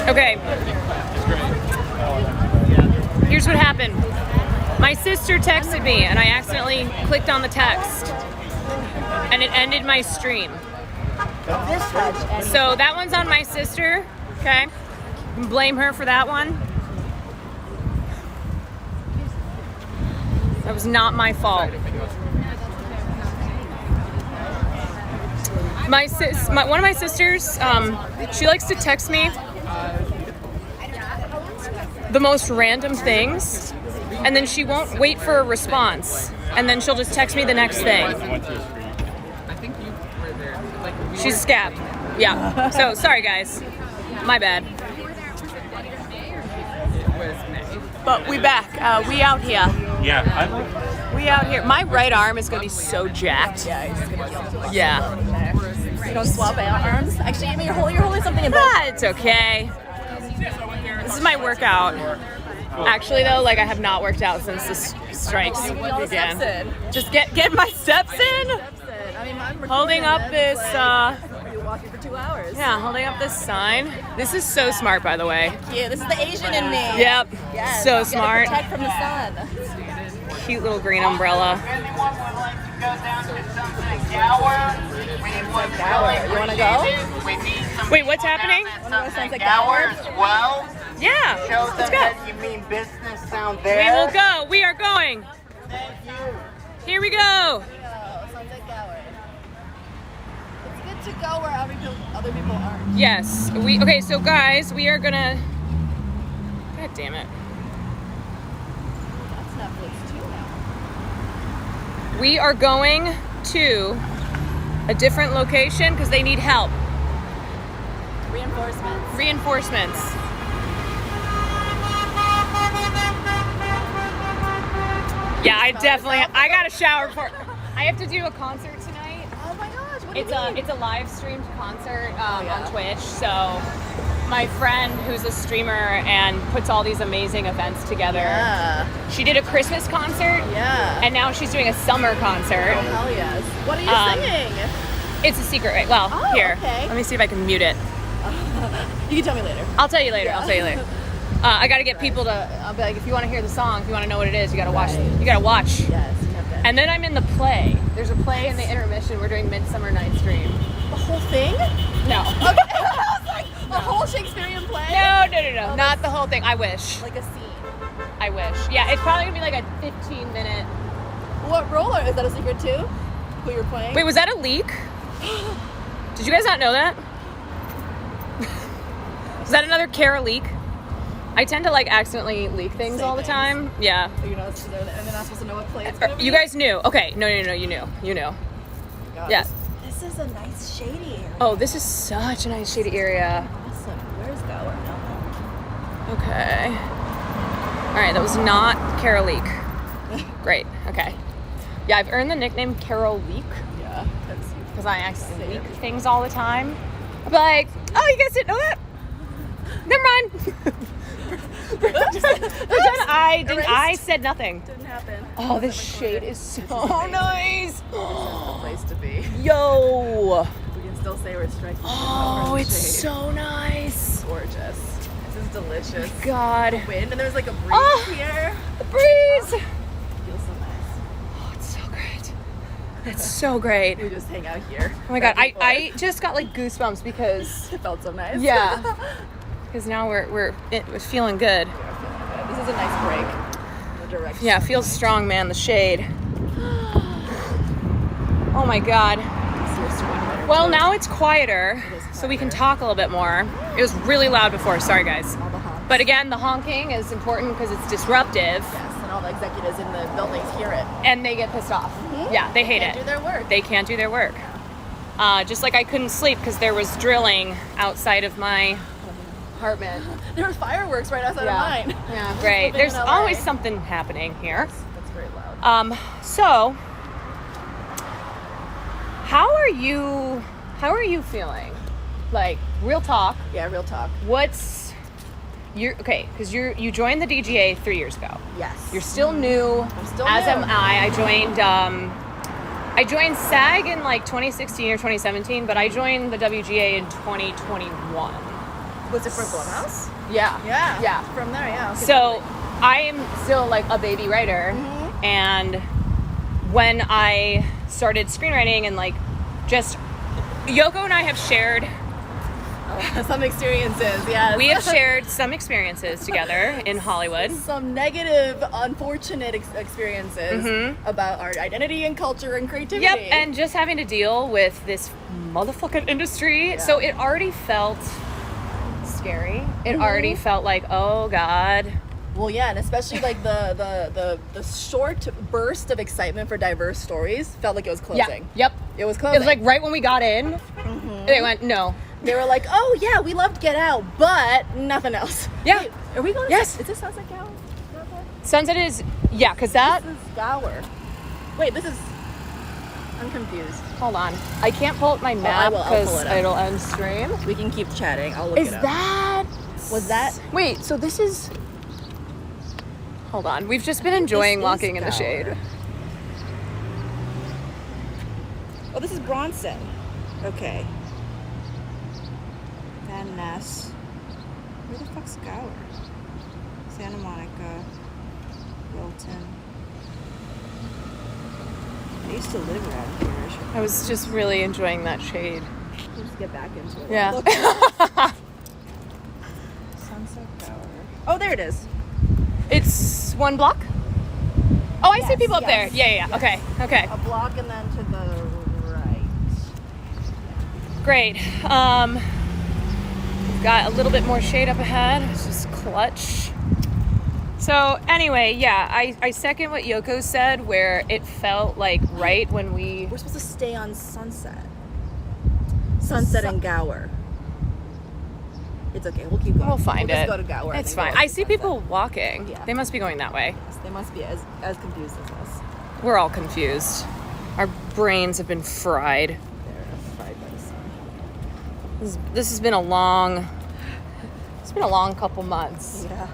Okay. Here's what happened. My sister texted me and I accidentally clicked on the text and it ended my stream. So that one's on my sister, okay? You can blame her for that one. That was not my fault. One of my sisters, she likes to text me the most random things, and then she won't wait for a response, and then she'll just text me the next thing. She's a scab. Yeah. So sorry guys, my bad. But we back. We out here. Yeah. We out here. My right arm is gonna be so jacked. Yeah, he's gonna kill you. Yeah. You don't swap out arms? Actually, I mean, you're holding something in both. Ah, it's okay. This is my workout. Actually, though, like I have not worked out since the strikes began. Just get my steps in. I mean, I'm Holding up this. You're walking for 2 hours. Yeah, holding up this sign. This is so smart, by the way. Yeah, this is the Asian in me. Yep. Yes, So you smart. gotta protect from the sun. Cute little green umbrella. You wanna go? Wait, what's happening? Wanna go Sunset Gower? Well, Yeah, show let's them go. that you mean business down We there. will go. We are going. Thank you. Here we go. Sunset Gower. It's good to go where other people aren't. Yes. Okay, so guys, we are gonna. God damn it. That's Netflix too now. We are going to a different location because they need help. Reinforcements. Yeah, I got a shower before. I have to do a concert tonight. Oh my gosh, what do you mean? It's a live streamed concert on Twitch. So my friend who's a streamer and puts all these amazing events together. Yeah. She did a Christmas concert. Yeah. And now she's doing a summer concert. Oh, hell yes. What are you singing? It's a secret, right? Well, Oh, here. okay. Let me see if I can mute it. You can tell me later. I'll tell you later. Yeah. I'll tell you later. I got to get people to. I'll be like, if you want to hear the song, if you want to know what it is, you got to watch. Right. You got to watch. Yes, you have to. And then I'm in the play. There's a play in the intermission. We're doing Midsummer Night's Dream. The whole thing? No. Okay. I was like, a whole Shakespearean play? No. Not the whole thing. I wish. Like a scene. I wish. Yeah, it's probably gonna be like a 15-minute. What role is that a secret too? Who you're playing? Wait, was that a leak? Did you guys not know that? Is that another Kara leak? I tend to like accidentally leak things Say all the things. time. Yeah. You're not, and they're not supposed to know what play it's gonna be? You guys knew. Okay. No. You knew. God, Yeah. This is a nice shady area. Oh, this is such a nice shady area. Awesome. Where's Gower? Okay. All right, that was not Carol Leak. Great. Okay. Yeah, I've earned the nickname Carol Leak Yeah. That's because I accidentally leak things all the time. I'm like, oh, you guys didn't know that? Never mind. I said nothing. didn't happen. Oh, this shade is so nice. This is the place to be. Yo. We can still say we're striking. Oh, it's so nice. gorgeous. This is delicious. God. Wind, and there's like a breeze Oh. here. The breeze. It feels so nice. Oh, it's so great. It's so great. We just hang out here. Oh my God, back and forth. I just got like goosebumps because It felt so nice. yeah, because now we're feeling good. This is a nice break. In the direction. Yeah, it feels strong, man. The shade. Oh my God. Well, now it's quieter, so we can talk a little bit more. It was really loud before. Sorry, guys. All the honks. But again, the honking is important because it's disruptive, Yes, and all the executives in the buildings hear it. and they get pissed off. Yeah, they hate Can't it. do their work. They can't do their work. Just like I couldn't sleep because there was drilling outside of my apartment. There was fireworks right outside of mine. Yeah, great. Living There's in LA. always something happening here. That's very loud. So how are you feeling? Like, real talk. Yeah, real talk. What's your okay? Because you joined the DGA 3 years ago. Yes. You're still new. I'm still as new. am I. I joined SAG in like 2016 or 2017, but I joined the WGA in 2021. Was it for Blumhouse? Yeah. Yeah. Yeah. From there, yeah. Okay. So I am still like a baby writer, and when I started screenwriting and like just Yoko and I have shared Some experiences, yes. we have shared some experiences together in Hollywood. some negative, unfortunate experiences about our identity and culture and creativity. Yep, and just having to deal with this motherfucking industry. Yeah. So it already felt scary. It already felt like, oh God. Well, yeah, and especially like the short burst of excitement for diverse stories felt like it was closing. Yep. It was It closing. was like right when we got in, they went, no. They were like, oh yeah, we loved Get Out, but nothing else. Yeah. Wait, are we going Yes. to... Is this Sunset Gower? Sunset is, yeah, because that, This is Gower. Wait, this is... I'm confused. hold on. I can't pull up my map will. I'll pull because it up. it'll end stream. We can keep chatting. I'll look Is it up. that... Was that... Wait, so this is... Hold on. We've just been enjoying is walking in the Gower. shade. Oh, this is Bronson. Okay. Van Ness. Where the fuck's Gower? Santa Monica. Wilton. I used to live around here. I should I was just really enjoying that shade. just get back into it. Yeah. Look. Sunset Gower. Oh, there it is. It's one block? Oh, I see Yes, people up yes, there. Yeah. Okay. Okay. A block and then to the right. Great. We've got a little bit more shade up ahead. It's just clutch. So anyway, yeah, I second what Yoko said, where it felt like right when we... We're supposed to stay on Sunset. Sunset and Gower. It's okay. We'll keep going. We'll find we'll it. Just go to Gower. and It's then go fine. up I to see Sunset. people walking. Yeah. They must be going that way. They must be as confused as us. We're all confused. Our brains have been fried. They're fried by the sun. This has been a long... It's been a long couple months. Yeah.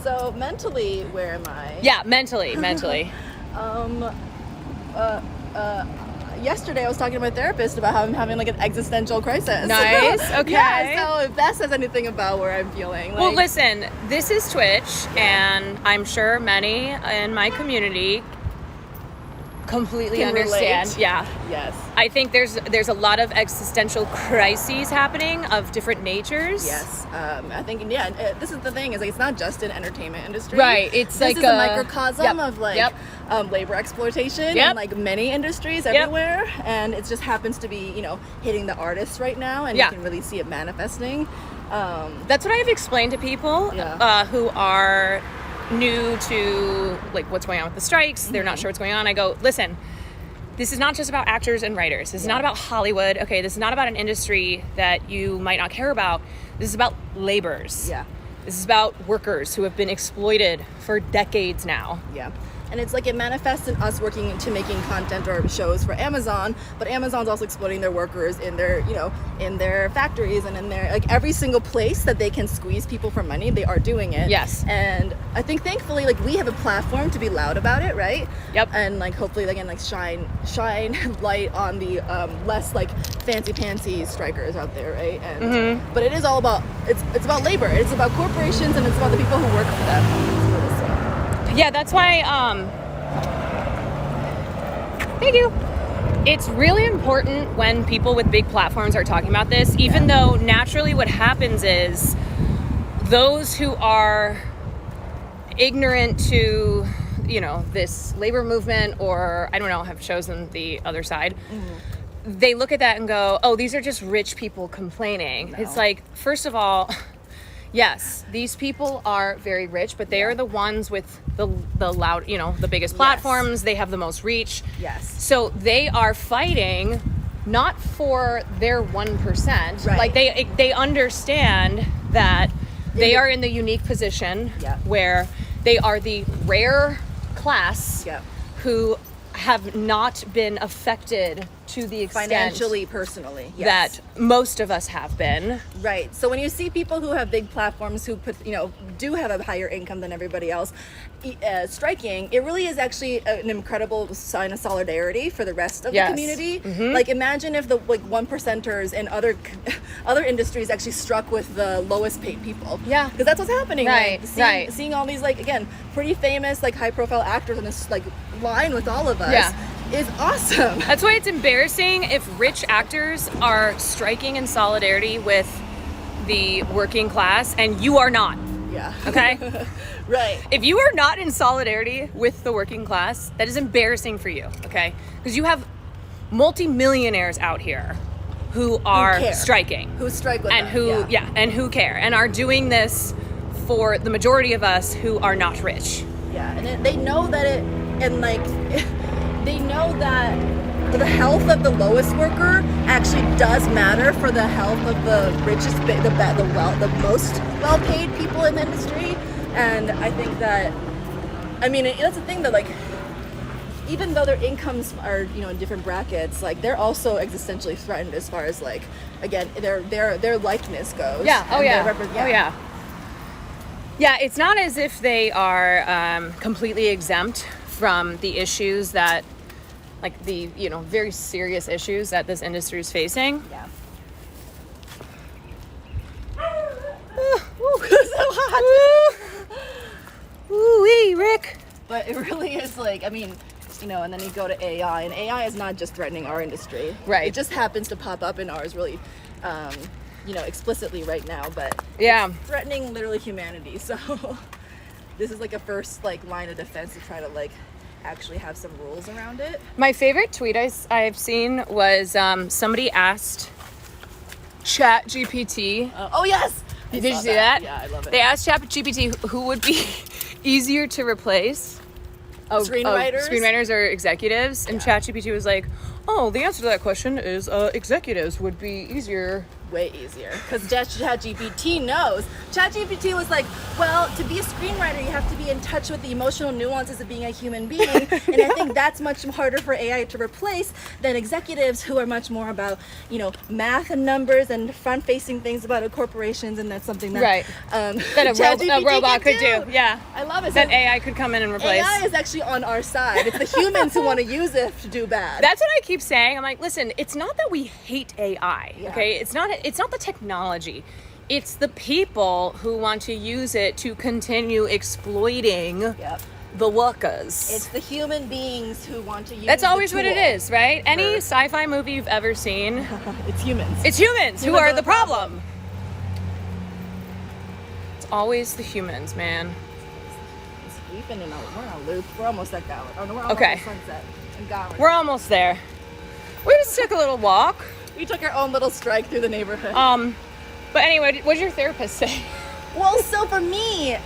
So mentally, where am I? Yeah, mentally. Yesterday I was talking to my therapist about how I'm having like an existential crisis. Nice, okay. Yeah, so if that says anything about where I'm feeling. Well, like- listen, this is Twitch, and I'm sure many in my community completely Can understand. relate. Yeah. Yes. I think there's a lot of existential crises happening of different natures. Yes. I think, yeah, this is the thing, is like it's not just an entertainment industry. Right, it's this like is a a- microcosm yep, of like yep. labor exploitation Yep. in like many industries Yep. everywhere, and it just happens to be, you know, hitting the artists right now, and Yeah. you can really see it manifesting. That's what I've explained to people Yeah. who are new to like what's going on with the strikes. They're not sure what's going on. I go, listen, this is not just about actors and writers. This is not about Hollywood. Okay, this is not about an industry that you might not care about. This is about laborers. Yeah. This is about workers who have been exploited for decades now. Yeah. And it's like it manifests in us working into making content or shows for Amazon, but Amazon's also exploiting their workers in their, you know, in their factories and in their, like every single place that they can squeeze people for money, they are doing it. Yes. And I think thankfully, like we have a platform to be loud about it, right? Yep. And like hopefully again, like shine light on the less like fancy pantsy strikers out there, right? And but it is all about it's about labor. It's about corporations and it's about the people who work for them. Yeah, that's why, thank you. It's really important when people with big platforms are talking about this, even though naturally what happens is those who are ignorant to, you know, this labor movement, or I don't know, have chosen the other side, they look at that and go, oh, these are just rich people complaining. No. It's like, first of all, yes, these people are very rich, but they are the ones with the loud, you know, the biggest platforms. They have the most reach. Yes. So they are fighting not for their 1%. Right. Like they understand that they are in the unique position Yeah. where they are the rare class Yeah. who have not been affected to the extent financially, personally, yes. that most of us have been. Right. So when you see people who have big platforms who do have a higher income than everybody else striking, it really is actually an incredible sign of solidarity for the rest of the community. Like, imagine if the one percenters in other industries actually struck with the lowest paid people. Yeah. Because that's what's happening. Right. Like, seeing all these, like, again, pretty famous, like, high profile actors in this, like, line with all of us is awesome. That's why it's embarrassing if rich actors are striking in solidarity with the working class and you are not. Yeah. Okay? Right. If you are not in solidarity with the working class, that is embarrassing for you, okay? Because you have multimillionaires out here who are striking. Who strike with and them. who and who care and are doing this for the majority of us who are not rich. Yeah, and they know that they know that the health of the lowest worker actually does matter for the health of the richest, the most well-paid people in the industry. And I think that, I mean, that's the thing that, like, even though their incomes are, in different brackets, like, they're also existentially threatened as far as, like, again, their likeness goes. Yeah. Oh yeah. Yeah. Oh yeah. Yeah, it's not as if they are completely exempt from the issues that, like, the, very serious issues that this industry is facing. Yeah. Ooh, so hot. Ooh-wee, Rick. But it really is, like, I mean, and then you go to AI, and AI is not just threatening our industry. Right. It just happens to pop up in ours really, explicitly right now, but Yeah. it's threatening literally humanity. So this is like a first, like, line of defense to try to, like, actually have some rules around it. My favorite tweet I've seen was somebody asked ChatGPT. Oh, yes! Did you see that? Yeah, I love it. They asked ChatGPT who would be easier to replace. Screenwriters or executives, and ChatGPT was like, "Oh, the answer to that question is executives would be easier." Way easier, because ChatGPT knows. ChatGPT was like, well, to be a screenwriter, you have to be in touch with the emotional nuances of being a human being, and I think that's much harder for AI to replace than executives who are much more about, math and numbers and front-facing things about corporations, and that's something that that a robot could do. Yeah, I love it. That AI could come in and replace. AI is actually on our side. It's the humans who want to use it to do bad. That's what I keep saying. I'm like, listen, it's not that we hate AI. Okay, it's not the technology. It's the people who want to use it to continue exploiting the workers. It's the human beings who want to use That's always the what it tool. is, right? Any sci-fi movie you've ever seen, It's humans. it's humans who are the problem. It's always the humans, man. We're in a loop. We're almost at Gower. Oh no, we're almost Okay. at Sunset in Gower. We're almost there. We just took a little walk. We took our own little strike through the neighborhood. But anyway, what did your therapist say? Well, so for me,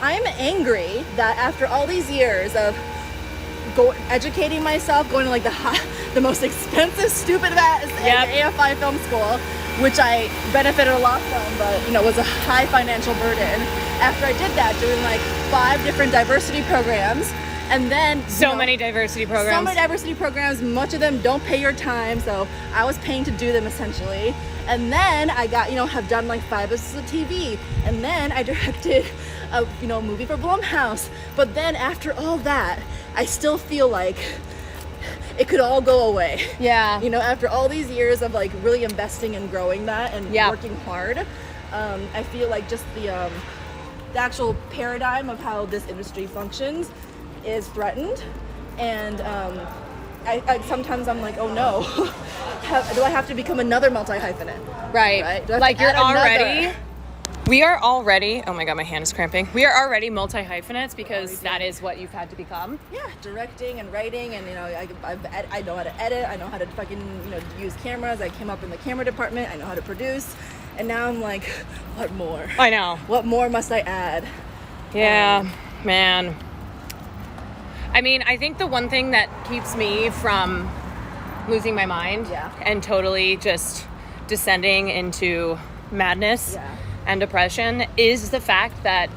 I'm angry that after all these years of educating myself, going to, like, the most expensive, stupid AFI film school, which I benefited a lot from, but, was a high financial burden. After I did that, doing, like, 5 different diversity programs, and then So many diversity programs. Much of them don't pay your time, so I was paying to do them essentially. And then I got, have done like 5 episodes of TV, and then I directed a movie for Blumhouse. But then after all that, I still feel like it could all go away. Yeah. After all these years of, like, really investing and growing that and working hard, I feel like just the actual paradigm of how this industry functions is threatened, and I sometimes I'm like, oh no, do I have to become another multi-hyphenate? Right. Like, we are already, oh my god, my hand is cramping. We are already multi-hyphenates because that is what you've had to become. Yeah, directing and writing, and I know how to edit, I know how to fucking use cameras. I came up in the camera department, I know how to produce, and now I'm like, what more? I know. What more must I add? Yeah, man. I mean, I think the one thing that keeps me from losing my mind and totally just descending into madness and depression is the fact that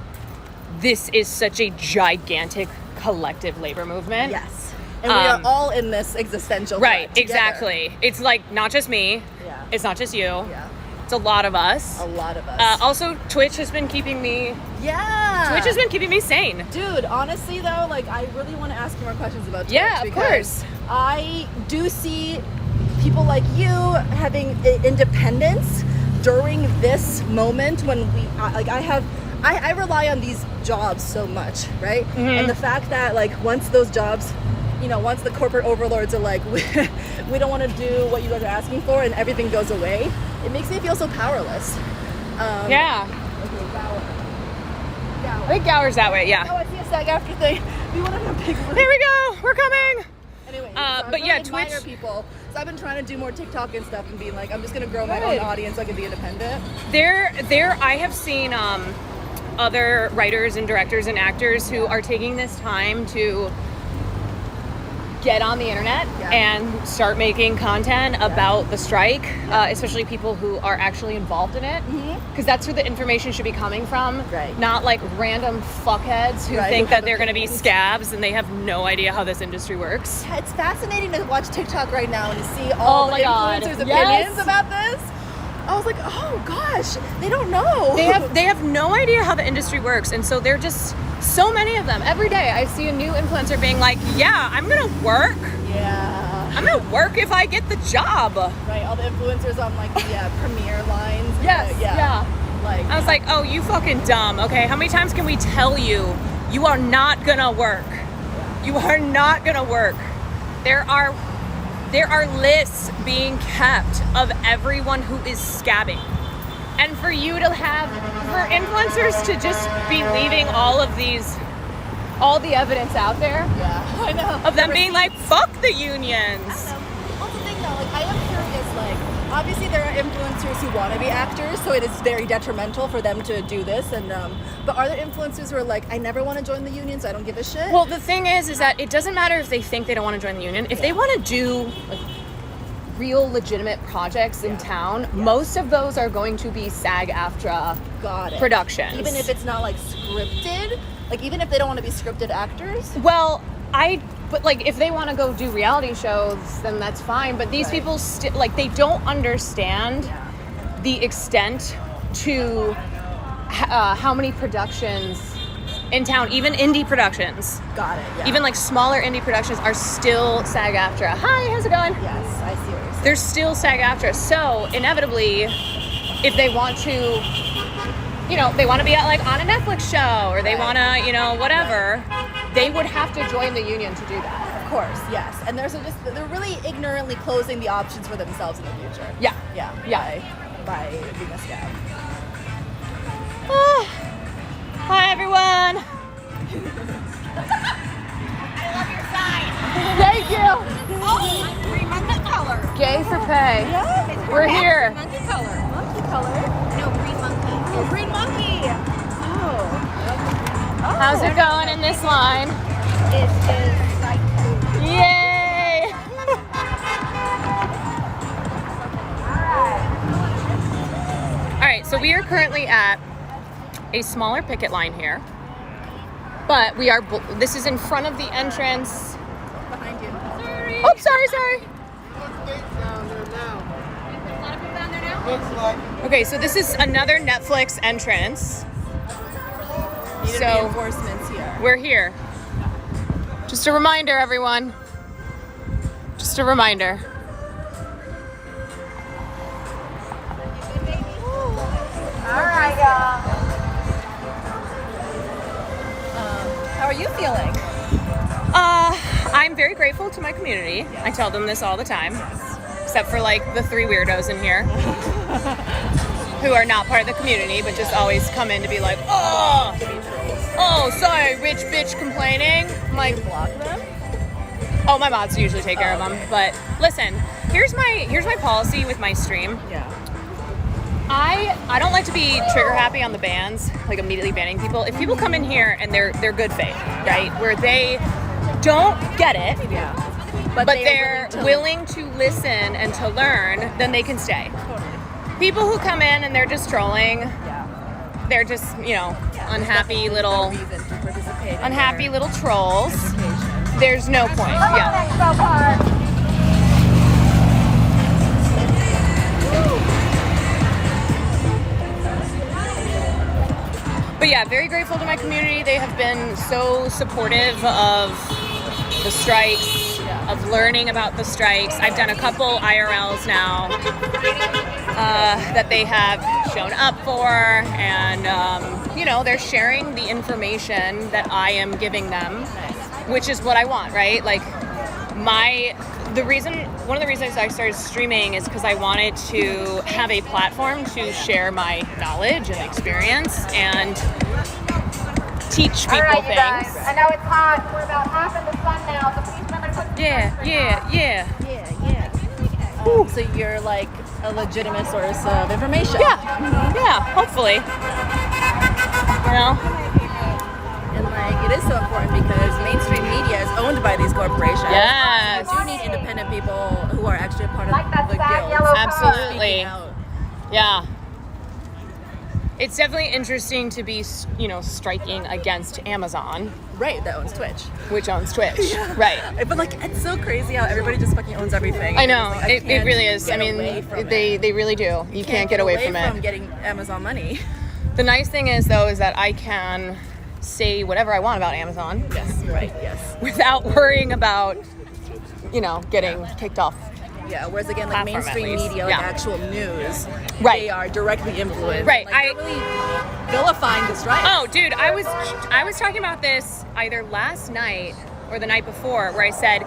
this is such a gigantic collective labor movement. Yes. And we are all in this existential right, threat together. exactly. It's like not just me. Yeah. It's not just you. Yeah. It's a lot of us. A lot of us. Also, Twitch has been keeping me. Yeah. Twitch has been keeping me sane. Dude, honestly though, like I really want to ask you more questions about Twitch. Yeah, of because course. I do see people like you having independence during this moment when I rely on these jobs so much, right? Mm-hmm. And the fact that like once those jobs, once the corporate overlords are like, we don't want to do what you guys are asking for, and everything goes away, it makes me feel so powerless. Yeah. Okay, Gower. I think Gower's that way, yeah. Oh, I see a SAG after thing. We want to have a big room. Here we go. We're coming. Anyway, but yeah, admire Twitch- people. So I've been trying to do more TikTok and stuff, and being like, I'm just gonna grow my own audience so I can be independent. I have seen other writers and directors and actors who are taking this time to get on the internet and start making content about the strike, especially people who are actually involved in it, because that's where the information should be coming from, not like random fuckheads who think that they're going to be scabs and they have no idea how this industry works. It's fascinating to watch TikTok right now and see all the influencers' opinions Yes. about this. I was like, oh gosh, they don't know. They have no idea how the industry works, and so they're just so many of them. Every day I see a new influencer being like, yeah, I'm gonna work. Yeah. I'm gonna work if I get the job. Right, all the influencers on like the premiere lines. Yes, yeah. Like I was like, oh, you fucking dumb. Okay, how many times can we tell you you are not gonna work? You are not gonna work. There are lists being kept of everyone who is scabbing. And for influencers to just be leaving all the evidence out there I know. of them being like, fuck the unions. Well, the thing though, like I am curious, like obviously there are influencers who want to be actors, so it is very detrimental for them to do this. And but are there influencers who are like, I never want to join the union, so I don't give a shit? Well, the thing is that it doesn't matter if they think they don't want to join the union. If they want to do like real legitimate projects in town, most of those are going to be SAG-AFTRA productions. Even if it's not like scripted, like even if they don't want to be scripted actors. Well, but like if they want to go do reality shows, then that's fine. But these people still like they don't understand the extent to how many productions in town, even indie productions. Got it. Yeah. Even like smaller indie productions are still SAG-AFTRA. Hi, how's it going? Yes, I see what you're saying. They're still SAG-AFTRA. So inevitably, if they want to, they want to be like on a Netflix show or they want to, whatever, they would have to join the union to do that. Of course, yes. And they're really ignorantly closing the options for themselves in the future. Yeah. By being a scab. Hi, everyone. I love your sign. Thank you. Oh, green monkey color. Gay for pay. Yeah. We're here. Monkey color. Monkey color. No, green monkey. Oh, green monkey. Oh. How's it going in this line? It is like Yay! All right, so we are currently at a smaller picket line here, but this is in front of the entrance. Behind you. sorry. Oh, sorry. A lot of people down there now. Okay, so this is another Netflix entrance. Needed So- reinforcements here. We're here. Just a reminder, everyone. Just a reminder. All right, y'all. How are you feeling? I'm very grateful to my community. I tell them this all the time. Except for like the 3 weirdos in here who are not part of the community but just always come in to be like, oh, sorry, rich bitch complaining. I'm like, Block them? oh, my mods usually take care of them. But listen, here's my policy with my stream. Yeah. I don't like to be trigger happy on the bans, like immediately banning people. If people come in here and they're good faith, right, where they don't get it, Yeah. but they're willing to listen and to learn, then they can stay. Totally. People who come in and they're just trolling, Yeah. they're just, unhappy Definitely little no reason to participate in unhappy their little trolls. education. there's no point. Yeah. So far. But yeah, very grateful to my community. They have been so supportive of the strikes, of learning about the strikes. I've done a couple IRLs now that they have shown up for, and they're sharing the information that I am giving them, which is what I want, right? Like one of the reasons I started streaming is because I wanted to have a platform to share my knowledge and experience and teach people All right, you things. guys. I know it's hot. We're about half in the sun now, so please remember to put Yeah. So you're like a legitimate source of information. Yeah, hopefully. And like it is so important because mainstream media is owned by these corporations. Yes. You do need independent people who are actually a part of Like that the sad guild. yellow Absolutely. Speaking out. Yeah. It's definitely interesting to be, striking against Amazon, Right, that owns Twitch. which owns Twitch. Right. But like it's so crazy how everybody just fucking owns everything. I know. It's like, It can't really is. I get mean, away from they really do. You can't get away from from it. getting Amazon money. The nice thing is, though, is that I can say whatever I want about Amazon Yes, right, yes. without worrying about, getting kicked off. Yeah, whereas again, like Platform, at mainstream least. media, like Yeah. actual news, Right. they are directly influenced. Right, Like, they're really vilifying the strike. Oh, dude, I was talking about this either last night or the night before, where I said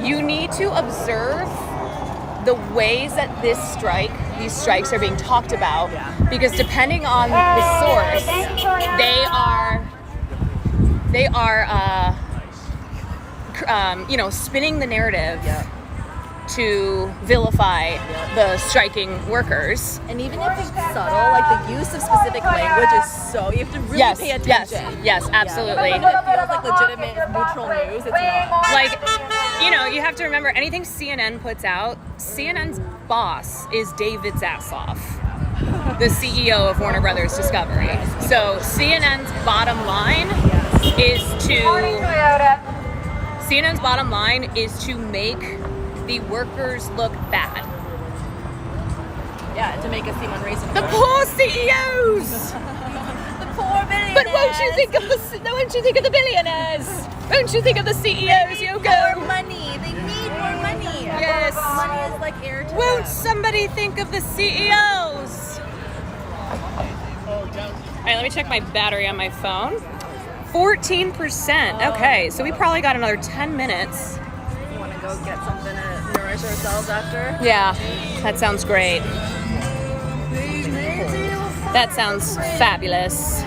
you need to observe the ways that these strikes are being talked about, because depending on the source, they are spinning the narrative to vilify the striking workers. And even if it's subtle, like the use of specific language is so, you have to really pay attention. Yes, absolutely. Even if it feels like legitimate, neutral news, it's not. Like, you have to remember, anything CNN puts out, CNN's boss is David Zasloff, the CEO of Warner Brothers Discovery. So CNN's bottom line is to make the workers look bad. Yeah, to make us seem unreasonable. The poor CEOs. The poor billionaires. But won't you think of the billionaires? Won't you think of the CEOs, Yoko? More money. They need more money. Yes. Money is like air to Won't them. somebody think of the CEOs? All right, let me check my battery on my phone. 14%. Okay, so we probably got another 10 minutes. You want to go get something to nourish ourselves after? Yeah, that sounds great. That sounds fabulous.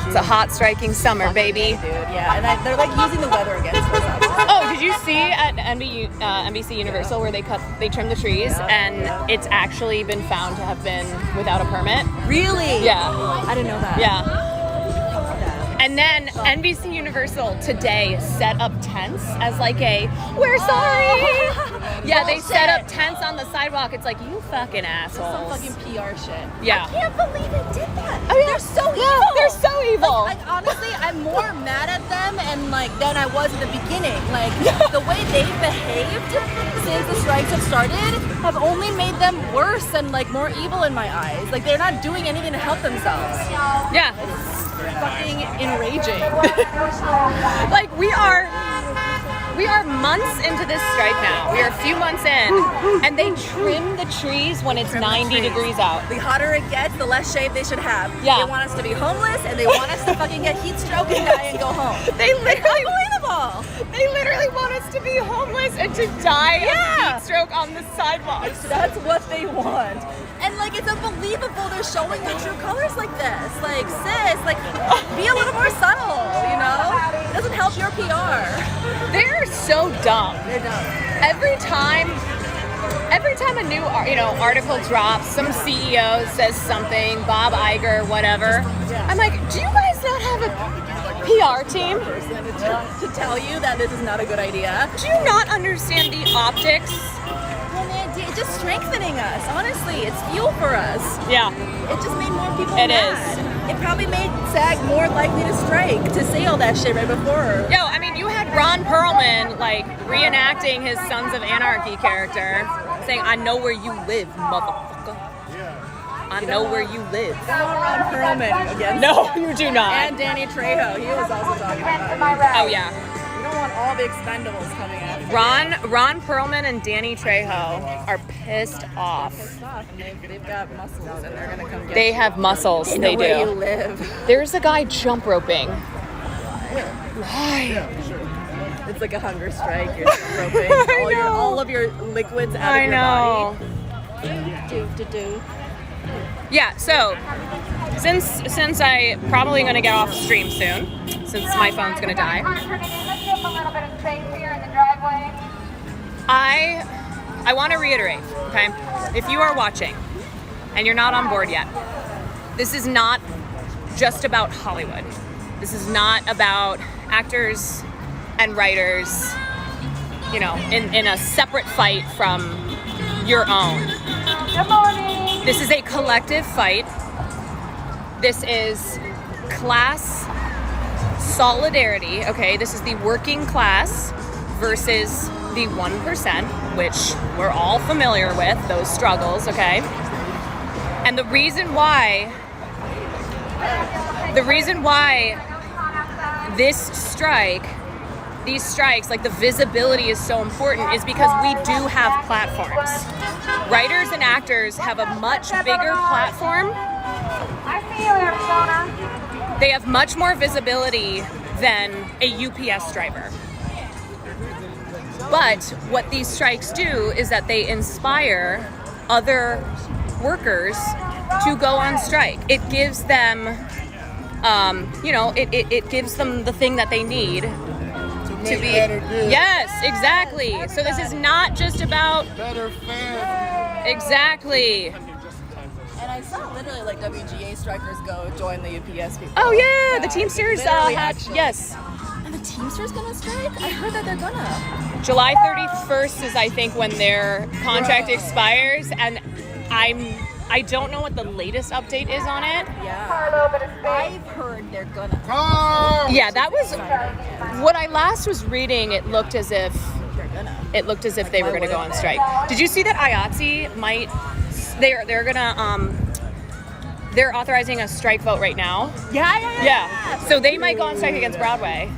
It's a hot, striking summer, baby. Dude, yeah, and they're like using the weather against us. Oh, did you see at NBC Universal where they trimmed the trees, and it's actually been found to have been without a permit? Really? Yeah. I didn't know that. Yeah. And then NBC Universal today set up tents as like we're sorry. Yeah, they set up tents on the sidewalk. It's like, you fucking Some assholes. fucking PR shit. Yeah. I can't believe it did that. Oh, yeah. They're so evil. Yeah, they're so evil. Like honestly, I'm more mad at them than I was at the beginning. Like the way they've behaved since the strikes have started have only made them worse and like more evil in my eyes. Like they're not doing anything to help themselves. Yeah. Fucking enraging. Like we are months into this strike now. We are a few months in, and they trim the trees when it's 90 degrees out. The hotter it gets, the less shade they should have. Yeah. They want us to be homeless, and they want us to fucking get heat stroke and die and go home. They literally Unbelievable. They literally want us to be homeless and to die of heat stroke on the sidewalks. That's what they want. And like it's unbelievable they're showing their true colors like this. Like sis, like be a little more subtle, you know? It doesn't help your PR. They're so dumb. They're dumb. Every time a new article drops, some CEO says something, Bob Iger, whatever. I'm like, do you guys not have a PR team? Person to tell you that this is not a good idea. Do you not understand the optics? Well, man, it's just strengthening us. Honestly, it's fuel for us. Yeah, It just made more people it mad. is. it probably made SAG more likely to strike to say all that shit right before. Yo, I mean, you had Ron Perlman like reenacting his Sons of Anarchy character, saying, "I know where you live, motherfucker. I know where you live." I want Ron Perlman again. No, you do not. And Danny Trejo, he was also talking about it. Oh yeah. We don't want all the Expendables coming after. Ron Perlman and Danny Trejo are pissed off. Pissed off, and they've got muscles, and they're gonna come get They you. have muscles. They know They where you do. live. There's a guy jump roping. Why? It's like a hunger strike. You're roping all of your liquids out I of your know. body. Do. Yeah, so since I probably gonna get off stream soon, since my phone's gonna die, I want to reiterate, okay? If you are watching and you're not on board yet, this is not just about Hollywood. This is not about actors and writers, you know, in a separate fight from your own. This is a collective fight. This is class solidarity, okay? This is the working class versus the 1%, which we're all familiar with, those struggles, okay? And the reason why these strikes, like the visibility is so important, is because we do have platforms. Writers and actors have a much bigger platform. I see you, Arizona. They have much more visibility than a UPS driver. But what these strikes do is that they inspire other workers to go on strike. It gives them, it gives them the thing that they need to be. Yes, exactly. So this is not just about. Better fans. Exactly. And I saw literally like WGA strikers go join the UPS people. Oh yeah, the Teamsters literally, had actually. yes. And the Teamsters gonna strike? I heard that they're gonna. July 31st is, I think, when their contract Bro. expires, and I don't know what the latest update is on it. Yeah. I've heard they're gonna. Come! Yeah, that was what I last was reading. It looked as if They're gonna. they were going to go on strike. Did you see that IATSE might? They're gonna they're authorizing a strike vote right now. Yeah. So they might go on strike against Broadway.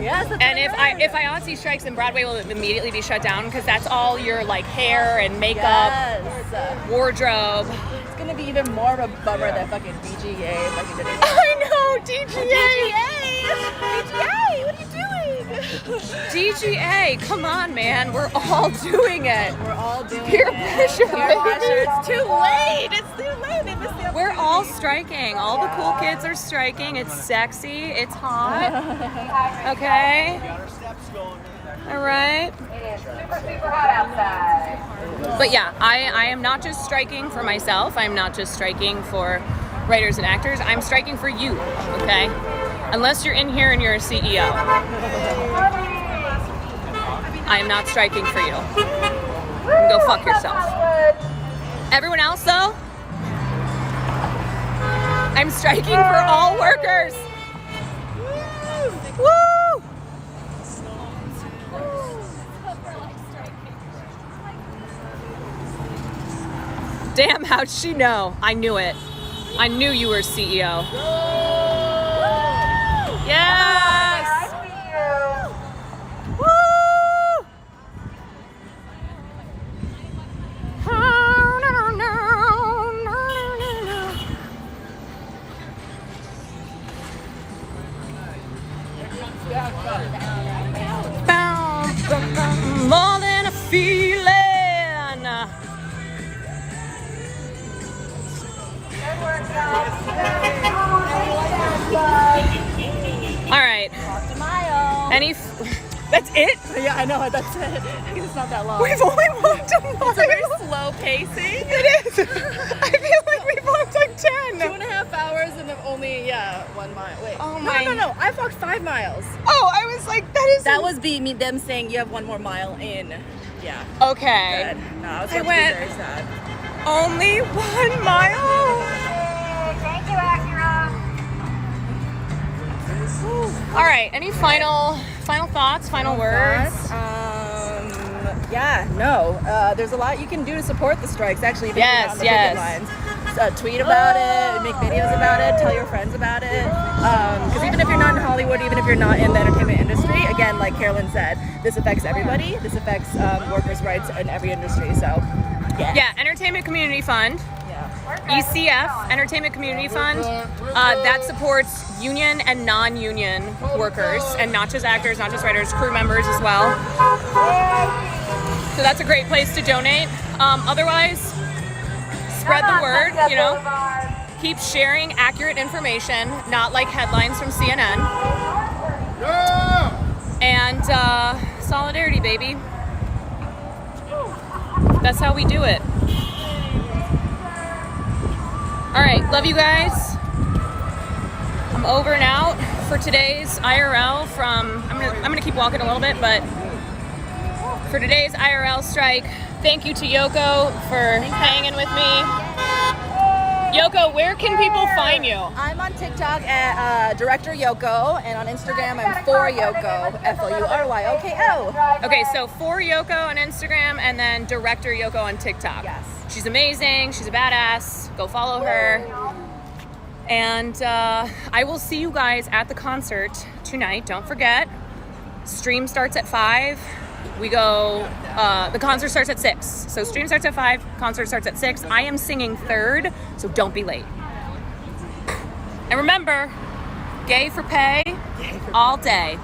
Yes. That's And what I heard. if IATSE strikes, then Broadway will immediately be shut down because that's all your like hair and makeup, Yes. wardrobe. It's gonna be even more of a bummer that fucking WGA fucking did it. I know, DGA. WGA, what are you doing? DGA, come on, man. We're all doing it. We're all doing Peer it. pressure, Peer baby. pressure. It's too late. It's too late. They missed the We're all striking. All the cool kids are striking. It's sexy. It's hot. Okay. All right. It is super, super hot outside. But yeah, I am not just striking for myself. I'm not just striking for writers and actors. I'm striking for you, okay? Unless you're in here and you're a CEO. I am not striking for you. Go fuck yourself. Everyone else, though, I'm striking for all workers. Woo! Damn, how'd she know? I knew it. I knew you were CEO. Yes! I see you. Woo! More than a feeling. Good work, guys. All right. mile. That's it? Yeah, I know. That's it. It's not that long. We've only walked a mile. It's a very slow pacing. It is. I feel like we've walked like 10. 2.5 hours and then only 1 mile. Wait. Oh my- No. I've walked 5 miles. Oh, I was like, That was them saying you have 1 more mile in. Yeah. okay. Good. No, I was I about to went- be very sad. Only 1 mile. Thank you, Acura. All right. Any final thoughts? Final words? Yeah, no. There's a lot you can do to support the strikes. Actually, even if you're not on the Yes, picket lines. Tweet about it, make videos about it, tell your friends about it. Because even if you're not in Hollywood, even if you're not in the entertainment industry, again, like Carolyn said, this affects everybody. This affects workers' rights in every industry. So, yeah. Yeah, Entertainment Community Fund. Yeah. ECF, Entertainment Community Fund, that supports union and non-union workers, and not just actors, not just writers, crew members as well. So that's a great place to donate. Otherwise, spread the word, you know. Keep sharing accurate information, not like headlines from CNN. And solidarity, baby. That's how we do it. All right, love you guys. I'm over and out for today's IRL from, I'm gonna keep walking a little bit, but for today's IRL strike, thank you to Yoko for hanging with me. Yoko, where can people find you? I'm on TikTok at Director Yoko, and on Instagram I'm for Yoko, FOURYOKO. Okay, so for Yoko on Instagram, and then Director Yoko on TikTok. Yes. She's amazing. She's a badass. Go follow her. And I will see you guys at the concert tonight. Don't forget. Stream starts at 5. We go, the concert starts at 6. So stream starts at 5, concert starts at 6. I am singing third, so don't be late. And remember, gay for pay all day.